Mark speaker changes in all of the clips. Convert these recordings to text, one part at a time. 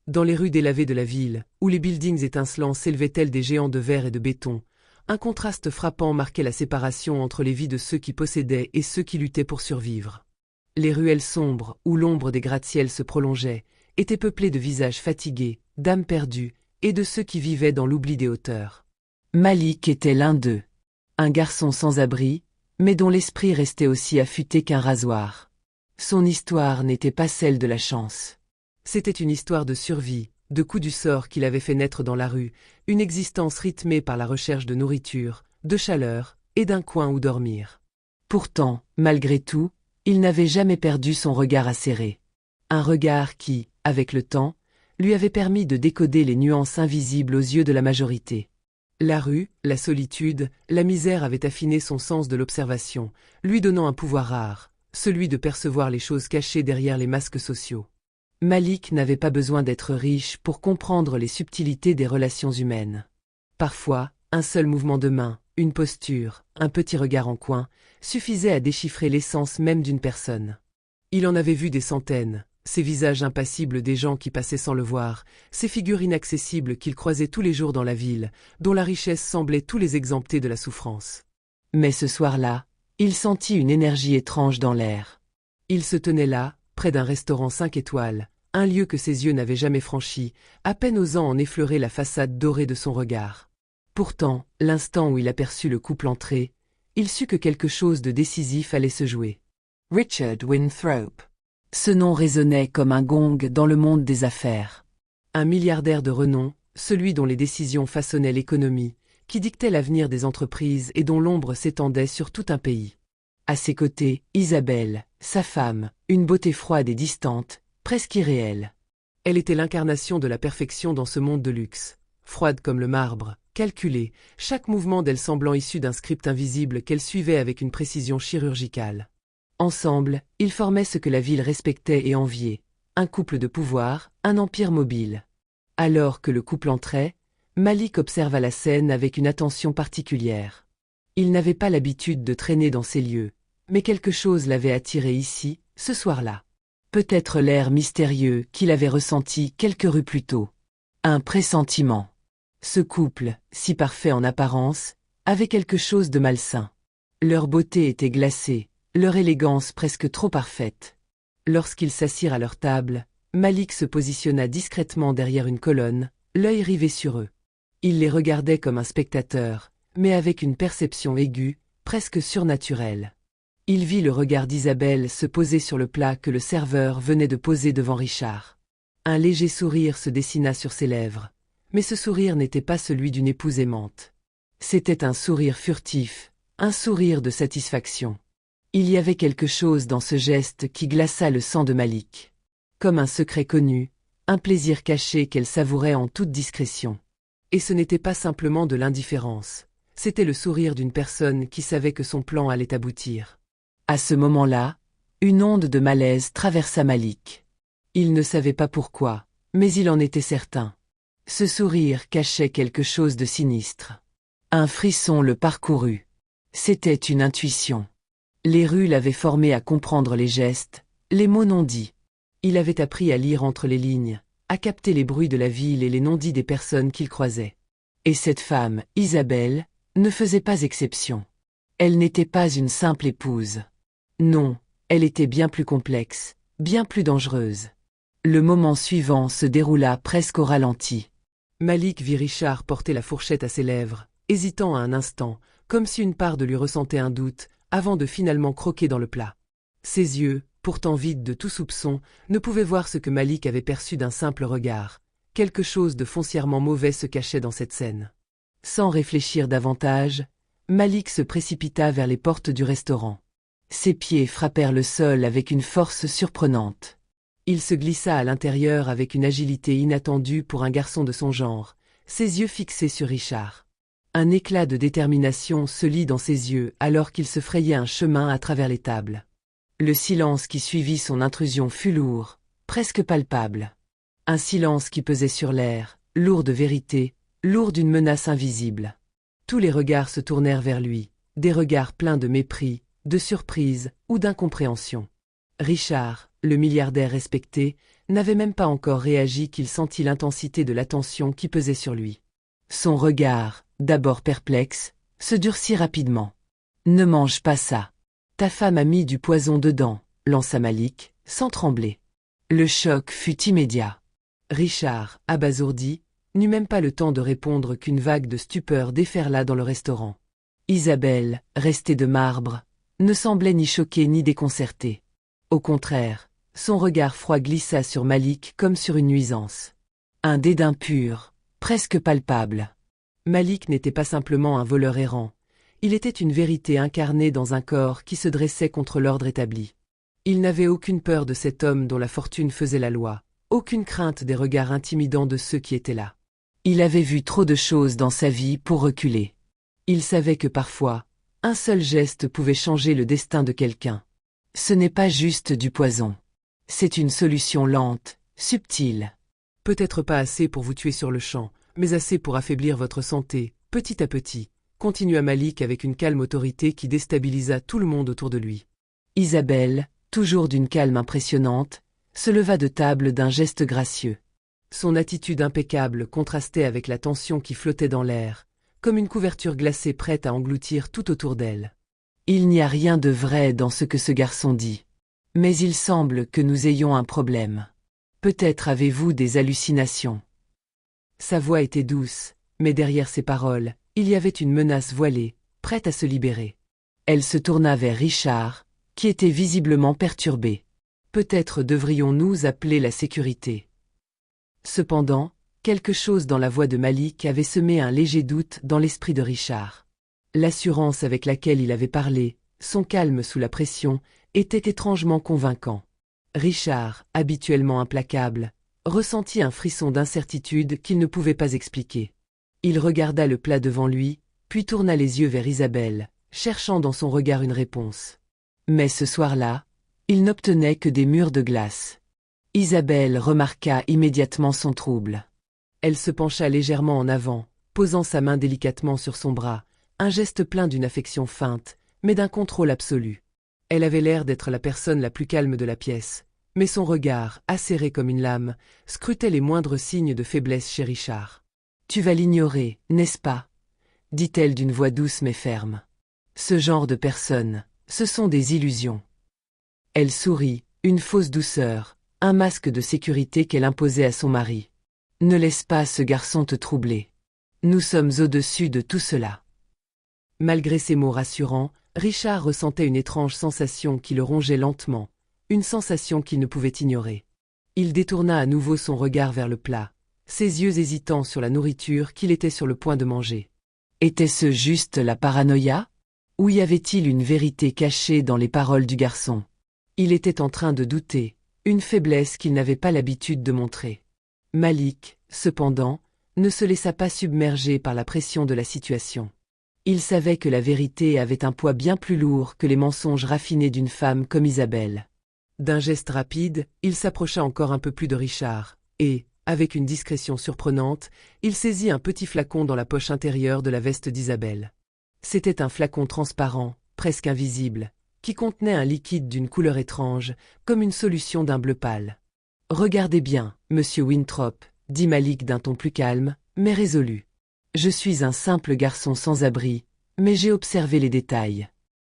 Speaker 1: Dans les rues délavées de la ville, où les buildings étincelants s'élevaient tels des géants de verre et de béton, un contraste frappant marquait la séparation entre les vies de ceux qui possédaient et ceux qui luttaient pour survivre. Les ruelles sombres, où l'ombre des gratte-ciels se prolongeait, étaient peuplées de visages fatigués, d'âmes perdues, et de ceux qui vivaient dans l'oubli des hauteurs. Malik était l'un d'eux. Un garçon sans abri, mais dont l'esprit restait aussi affûté qu'un rasoir. Son histoire n'était pas celle de la chance. C'était une histoire de survie, de coups du sort qu'il avait fait naître dans la rue, une existence rythmée par la recherche de nourriture, de chaleur, et d'un coin où dormir. Pourtant, malgré tout, il n'avait jamais perdu son regard acéré. Un regard qui, avec le temps, lui avait permis de décoder les nuances invisibles aux yeux de la majorité. La rue, la solitude, la misère avaient affiné son sens de l'observation, lui donnant un pouvoir rare, celui de percevoir les choses cachées derrière les masques sociaux. Malik n'avait pas besoin d'être riche pour comprendre les subtilités des relations humaines. Parfois, un seul mouvement de main, une posture, un petit regard en coin, suffisait à déchiffrer l'essence même d'une personne. Il en avait vu des centaines, ces visages impassibles des gens qui passaient sans le voir, ces figures inaccessibles qu'il croisait tous les jours dans la ville, dont la richesse semblait tous les exempter de la souffrance. Mais ce soir-là, il sentit une énergie étrange dans l'air. Il se tenait là, près d'un restaurant 5 étoiles, un lieu que ses yeux n'avaient jamais franchi, à peine osant en effleurer la façade dorée de son regard. Pourtant, l'instant où il aperçut le couple entrer, il sut que quelque chose de décisif allait se jouer. Richard Winthrop. Ce nom résonnait comme un gong dans le monde des affaires. Un milliardaire de renom, celui dont les décisions façonnaient l'économie, qui dictait l'avenir des entreprises et dont l'ombre s'étendait sur tout un pays. À ses côtés, Isabelle, sa femme, une beauté froide et distante, presque irréelle. Elle était l'incarnation de la perfection dans ce monde de luxe, froide comme le marbre, calculée, chaque mouvement d'elle semblant issu d'un script invisible qu'elle suivait avec une précision chirurgicale. Ensemble, ils formaient ce que la ville respectait et enviait, un couple de pouvoir, un empire mobile. Alors que le couple entrait, Malik observa la scène avec une attention particulière. Il n'avait pas l'habitude de traîner dans ces lieux, mais quelque chose l'avait attiré ici, ce soir-là. Peut-être l'air mystérieux qu'il avait ressenti quelques rues plus tôt. Un pressentiment. Ce couple, si parfait en apparence, avait quelque chose de malsain. Leur beauté était glacée, leur élégance presque trop parfaite. Lorsqu'ils s'assirent à leur table, Malik se positionna discrètement derrière une colonne, l'œil rivé sur eux. Il les regardait comme un spectateur, mais avec une perception aiguë, presque surnaturelle. Il vit le regard d'Isabelle se poser sur le plat que le serveur venait de poser devant Richard. Un léger sourire se dessina sur ses lèvres, mais ce sourire n'était pas celui d'une épouse aimante. C'était un sourire furtif, un sourire de satisfaction. Il y avait quelque chose dans ce geste qui glaça le sang de Malik. Comme un secret connu, un plaisir caché qu'elle savourait en toute discrétion. Et ce n'était pas simplement de l'indifférence, c'était le sourire d'une personne qui savait que son plan allait aboutir. À ce moment-là, une onde de malaise traversa Malik. Il ne savait pas pourquoi, mais il en était certain. Ce sourire cachait quelque chose de sinistre. Un frisson le parcourut. C'était une intuition. Les rues l'avaient formé à comprendre les gestes, les mots non dits. Il avait appris à lire entre les lignes, à capter les bruits de la ville et les non-dits des personnes qu'il croisait. Et cette femme, Isabelle, ne faisait pas exception. Elle n'était pas une simple épouse. Non, elle était bien plus complexe, bien plus dangereuse. Le moment suivant se déroula presque au ralenti. Malik vit Richard porter la fourchette à ses lèvres, hésitant un instant, comme si une part de lui ressentait un doute, avant de finalement croquer dans le plat. Ses yeux, pourtant vides de tout soupçon, ne pouvaient voir ce que Malik avait perçu d'un simple regard. Quelque chose de foncièrement mauvais se cachait dans cette scène. Sans réfléchir davantage, Malik se précipita vers les portes du restaurant. Ses pieds frappèrent le sol avec une force surprenante. Il se glissa à l'intérieur avec une agilité inattendue pour un garçon de son genre, ses yeux fixés sur Richard. Un éclat de détermination se lit dans ses yeux alors qu'il se frayait un chemin à travers les tables. Le silence qui suivit son intrusion fut lourd, presque palpable. Un silence qui pesait sur l'air, lourd de vérité, lourd d'une menace invisible. Tous les regards se tournèrent vers lui, des regards pleins de mépris, de surprise ou d'incompréhension. Richard, le milliardaire respecté, n'avait même pas encore réagi qu'il sentit l'intensité de l'attention qui pesait sur lui. Son regard, d'abord perplexe, se durcit rapidement. « Ne mange pas ça. Ta femme a mis du poison dedans, » lança Malik, sans trembler. Le choc fut immédiat. Richard, abasourdi, n'eut même pas le temps de répondre qu'une vague de stupeur déferla dans le restaurant. Isabelle, restée de marbre, ne semblait ni choquée ni déconcertée. Au contraire, son regard froid glissa sur Malik comme sur une nuisance. Un dédain pur, presque palpable. Malik n'était pas simplement un voleur errant, il était une vérité incarnée dans un corps qui se dressait contre l'ordre établi. Il n'avait aucune peur de cet homme dont la fortune faisait la loi, aucune crainte des regards intimidants de ceux qui étaient là. Il avait vu trop de choses dans sa vie pour reculer. Il savait que parfois, un seul geste pouvait changer le destin de quelqu'un. Ce n'est pas juste du poison. C'est une solution lente, subtile. Peut-être pas assez pour vous tuer sur le champ, mais assez pour affaiblir votre santé, petit à petit, continua Malik avec une calme autorité qui déstabilisa tout le monde autour de lui. Isabelle, toujours d'une calme impressionnante, se leva de table d'un geste gracieux. Son attitude impeccable contrastait avec la tension qui flottait dans l'air, comme une couverture glacée prête à engloutir tout autour d'elle. Il n'y a rien de vrai dans ce que ce garçon dit. Mais il semble que nous ayons un problème. Peut-être avez-vous des hallucinations. Sa voix était douce, mais derrière ses paroles, il y avait une menace voilée, prête à se libérer. Elle se tourna vers Richard, qui était visiblement perturbé. Peut-être devrions-nous appeler la sécurité. Cependant, quelque chose dans la voix de Malik avait semé un léger doute dans l'esprit de Richard. L'assurance avec laquelle il avait parlé, son calme sous la pression, était étrangement convaincant. Richard, habituellement implacable, ressentit un frisson d'incertitude qu'il ne pouvait pas expliquer. Il regarda le plat devant lui, puis tourna les yeux vers Isabelle, cherchant dans son regard une réponse. Mais ce soir-là, il n'obtenait que des murs de glace. Isabelle remarqua immédiatement son trouble. Elle se pencha légèrement en avant, posant sa main délicatement sur son bras, un geste plein d'une affection feinte, mais d'un contrôle absolu. Elle avait l'air d'être la personne la plus calme de la pièce, mais son regard, acéré comme une lame, scrutait les moindres signes de faiblesse chez Richard. « Tu vas l'ignorer, n'est-ce pas ?» dit-elle d'une voix douce mais ferme. « Ce genre de personnes, ce sont des illusions. » Elle sourit, une fausse douceur, un masque de sécurité qu'elle imposait à son mari. « Ne laisse pas ce garçon te troubler. Nous sommes au-dessus de tout cela. » Malgré ces mots rassurants, Richard ressentait une étrange sensation qui le rongeait lentement, une sensation qu'il ne pouvait ignorer. Il détourna à nouveau son regard vers le plat, ses yeux hésitants sur la nourriture qu'il était sur le point de manger. Était-ce juste la paranoïa? Ou y avait-il une vérité cachée dans les paroles du garçon? Il était en train de douter, une faiblesse qu'il n'avait pas l'habitude de montrer. Malik, cependant, ne se laissa pas submerger par la pression de la situation. Il savait que la vérité avait un poids bien plus lourd que les mensonges raffinés d'une femme comme Isabelle. D'un geste rapide, il s'approcha encore un peu plus de Richard, et, avec une discrétion surprenante, il saisit un petit flacon dans la poche intérieure de la veste d'Isabelle. C'était un flacon transparent, presque invisible, qui contenait un liquide d'une couleur étrange, comme une solution d'un bleu pâle. « Regardez bien, monsieur Winthrop, » dit Malik d'un ton plus calme, mais résolu. « Je suis un simple garçon sans abri, mais j'ai observé les détails.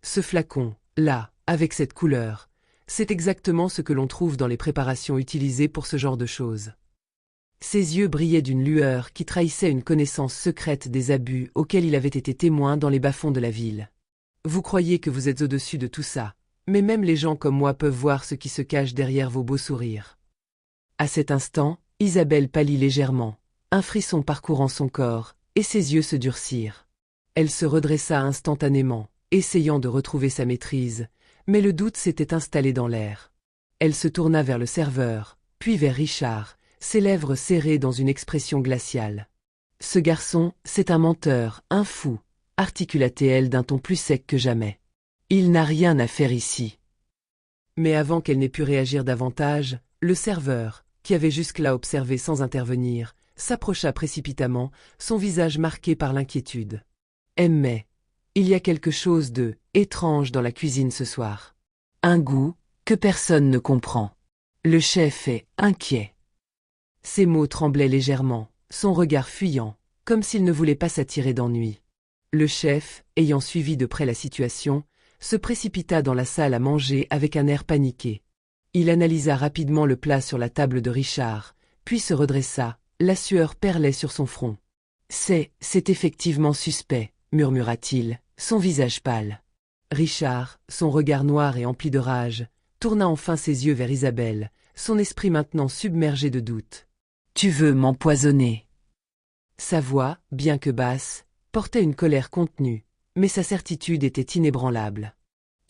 Speaker 1: Ce flacon, là, avec cette couleur, c'est exactement ce que l'on trouve dans les préparations utilisées pour ce genre de choses. » Ses yeux brillaient d'une lueur qui trahissait une connaissance secrète des abus auxquels il avait été témoin dans les bas-fonds de la ville. Vous croyez que vous êtes au-dessus de tout ça, mais même les gens comme moi peuvent voir ce qui se cache derrière vos beaux sourires. À cet instant, Isabelle pâlit légèrement, un frisson parcourant son corps, et ses yeux se durcirent. Elle se redressa instantanément, essayant de retrouver sa maîtrise, mais le doute s'était installé dans l'air. Elle se tourna vers le serveur, puis vers Richard, ses lèvres serrées dans une expression glaciale. « Ce garçon, c'est un menteur, un fou, » articula-t-elle d'un ton plus sec que jamais. « Il n'a rien à faire ici. » Mais avant qu'elle n'ait pu réagir davantage, le serveur, qui avait jusque-là observé sans intervenir, s'approcha précipitamment, son visage marqué par l'inquiétude. « Mais, il y a quelque chose de étrange dans la cuisine ce soir. Un goût que personne ne comprend. » Le chef est inquiet. Ses mots tremblaient légèrement, son regard fuyant, comme s'il ne voulait pas s'attirer d'ennui. Le chef, ayant suivi de près la situation, se précipita dans la salle à manger avec un air paniqué. Il analysa rapidement le plat sur la table de Richard, puis se redressa, la sueur perlait sur son front. « C'est effectivement suspect », murmura-t-il, son visage pâle. Richard, son regard noir et empli de rage, tourna enfin ses yeux vers Isabelle, son esprit maintenant submergé de doute. « Tu veux m'empoisonner ?» Sa voix, bien que basse, portait une colère contenue, mais sa certitude était inébranlable.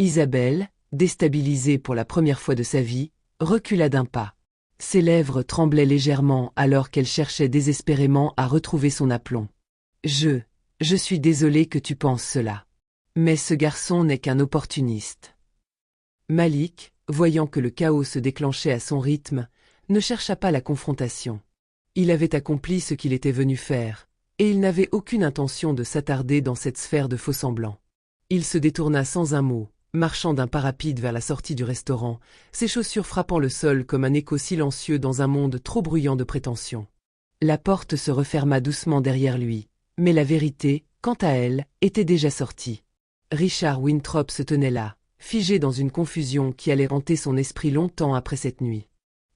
Speaker 1: Isabelle, déstabilisée pour la première fois de sa vie, recula d'un pas. Ses lèvres tremblaient légèrement alors qu'elle cherchait désespérément à retrouver son aplomb. « Je suis désolée que tu penses cela. Mais ce garçon n'est qu'un opportuniste. » Malik, voyant que le chaos se déclenchait à son rythme, ne chercha pas la confrontation. Il avait accompli ce qu'il était venu faire, et il n'avait aucune intention de s'attarder dans cette sphère de faux-semblants. Il se détourna sans un mot, marchant d'un pas rapide vers la sortie du restaurant, ses chaussures frappant le sol comme un écho silencieux dans un monde trop bruyant de prétentions. La porte se referma doucement derrière lui, mais la vérité, quant à elle, était déjà sortie. Richard Winthrop se tenait là, figé dans une confusion qui allait hanter son esprit longtemps après cette nuit.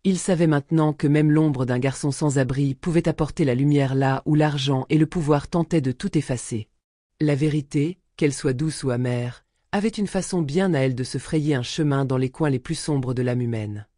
Speaker 1: Il savait maintenant que même l'ombre d'un garçon sans abri pouvait apporter la lumière là où l'argent et le pouvoir tentaient de tout effacer. La vérité, qu'elle soit douce ou amère, avait une façon bien à elle de se frayer un chemin dans les coins les plus sombres de l'âme humaine.